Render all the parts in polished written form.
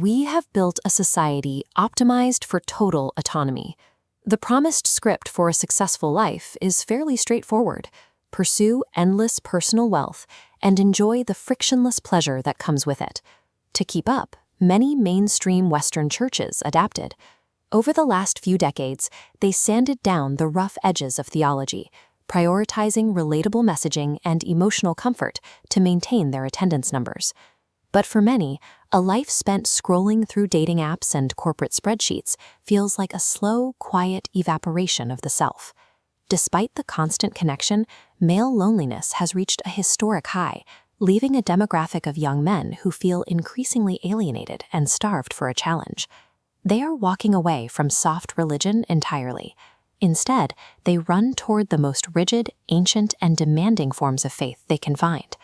we have built a society optimized for total autonomy. The promised script for a successful life is fairly straightforward. Pursue endless personal wealth and enjoy the frictionless pleasure that comes with it. To keep up, many mainstream Western churches adapted. Over the last few decades, they sanded down the rough edges of theology, prioritizing relatable messaging and emotional comfort to maintain their attendance numbers. But for many, a life spent scrolling through dating apps and corporate spreadsheets feels like a slow, quiet evaporation of the self. Despite the constant connection, male loneliness has reached a historic high, leaving a demographic of young men who feel increasingly alienated and starved for a challenge. They are walking away from soft religion entirely. Instead, they run toward the most rigid, ancient, and demanding forms of faith they can find.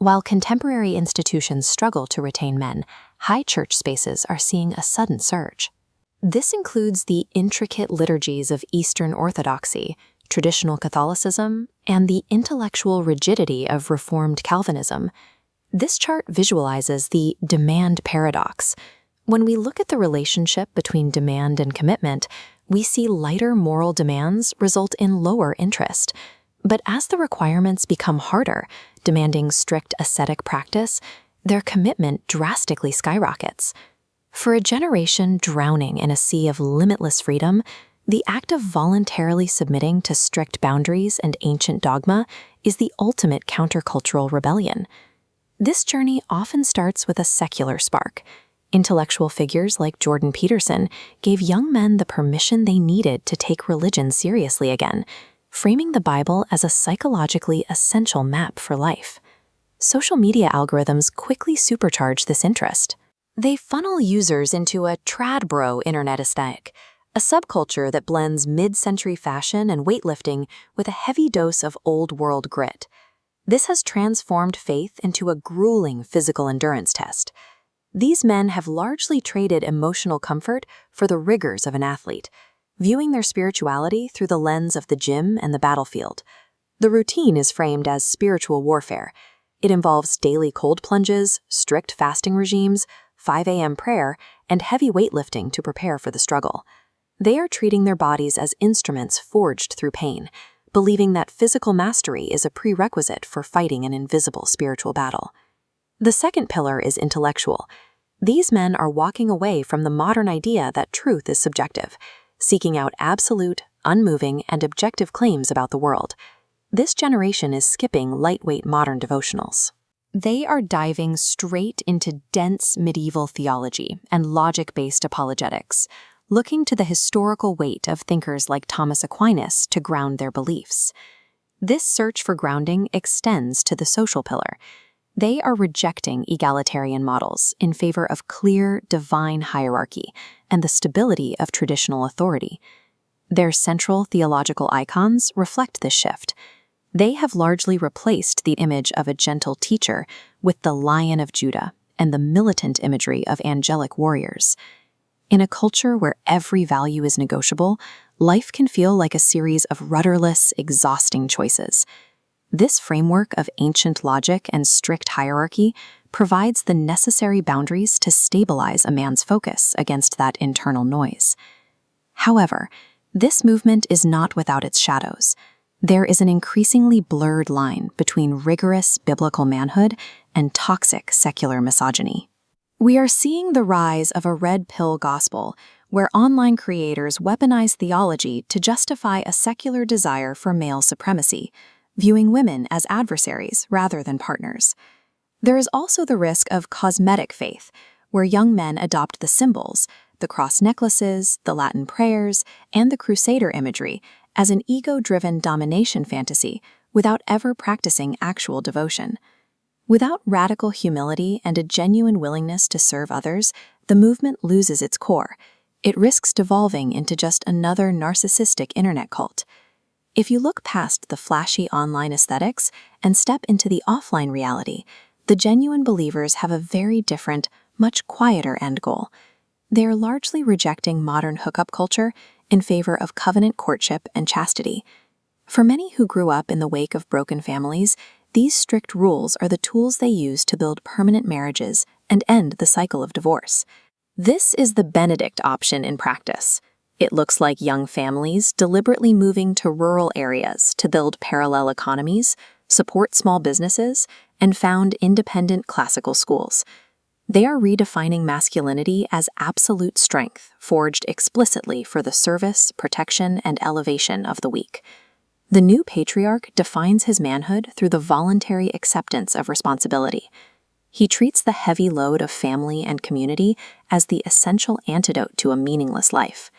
While contemporary institutions struggle to retain men, high church spaces are seeing a sudden surge. This includes the intricate liturgies of Eastern orthodoxy, traditional Catholicism, and the intellectual rigidity of Reformed Calvinism. This chart visualizes the demand paradox. When we look at the relationship between demand and commitment, we see lighter moral demands result in lower interest. But as the requirements become harder, demanding strict ascetic practice, their commitment drastically skyrockets. For a generation drowning in a sea of limitless freedom, the act of voluntarily submitting to strict boundaries and ancient dogma is the ultimate countercultural rebellion. This journey often starts with a secular spark. Intellectual figures like Jordan Peterson gave young men the permission they needed to take religion seriously again, framing the Bible as a psychologically essential map for life. Social media algorithms quickly supercharge this interest. They funnel users into a trad bro internet aesthetic, a subculture that blends mid-century fashion and weightlifting with a heavy dose of old-world grit. This has transformed faith into a grueling physical endurance test. These men have largely traded emotional comfort for the rigors of an athlete, viewing their spirituality through the lens of the gym and the battlefield. The routine is framed as spiritual warfare. It involves daily cold plunges, strict fasting regimes, 5 a.m. prayer, and heavy weightlifting to prepare for the struggle. They are treating their bodies as instruments forged through pain, believing that physical mastery is a prerequisite for fighting an invisible spiritual battle. The second pillar is intellectual. These men are walking away from the modern idea that truth is subjective, seeking out absolute, unmoving, and objective claims about the world. This generation is skipping lightweight modern devotionals. They are diving straight into dense medieval theology and logic-based apologetics, looking to the historical weight of thinkers like Thomas Aquinas to ground their beliefs. This search for grounding extends to the social pillar. They are rejecting egalitarian models in favor of clear, divine hierarchy and the stability of traditional authority. Their central theological icons reflect this shift. They have largely replaced the image of a gentle teacher with the Lion of Judah and the militant imagery of angelic warriors. In a culture where every value is negotiable, life can feel like a series of rudderless, exhausting choices. This framework of ancient logic and strict hierarchy provides the necessary boundaries to stabilize a man's focus against that internal noise. However, this movement is not without its shadows. There is an increasingly blurred line between rigorous biblical manhood and toxic secular misogyny. We are seeing the rise of a red pill gospel, where online creators weaponize theology to justify a secular desire for male supremacy, viewing women as adversaries rather than partners. There is also the risk of cosmetic faith, where young men adopt the symbols, the cross necklaces, the Latin prayers, and the crusader imagery as an ego-driven domination fantasy without ever practicing actual devotion. Without radical humility and a genuine willingness to serve others, the movement loses its core. It risks devolving into just another narcissistic internet cult. If you look past the flashy online aesthetics and step into the offline reality, the genuine believers have a very different, much quieter end goal. They are largely rejecting modern hookup culture in favor of covenant courtship and chastity. For many who grew up in the wake of broken families, these strict rules are the tools they use to build permanent marriages and end the cycle of divorce. This is the Benedict option in practice. It looks like young families deliberately moving to rural areas to build parallel economies, support small businesses, and found independent classical schools. They are redefining masculinity as absolute strength, forged explicitly for the service, protection, and elevation of the weak. The new patriarch defines his manhood through the voluntary acceptance of responsibility. He treats the heavy load of family and community as the essential antidote to a meaningless life.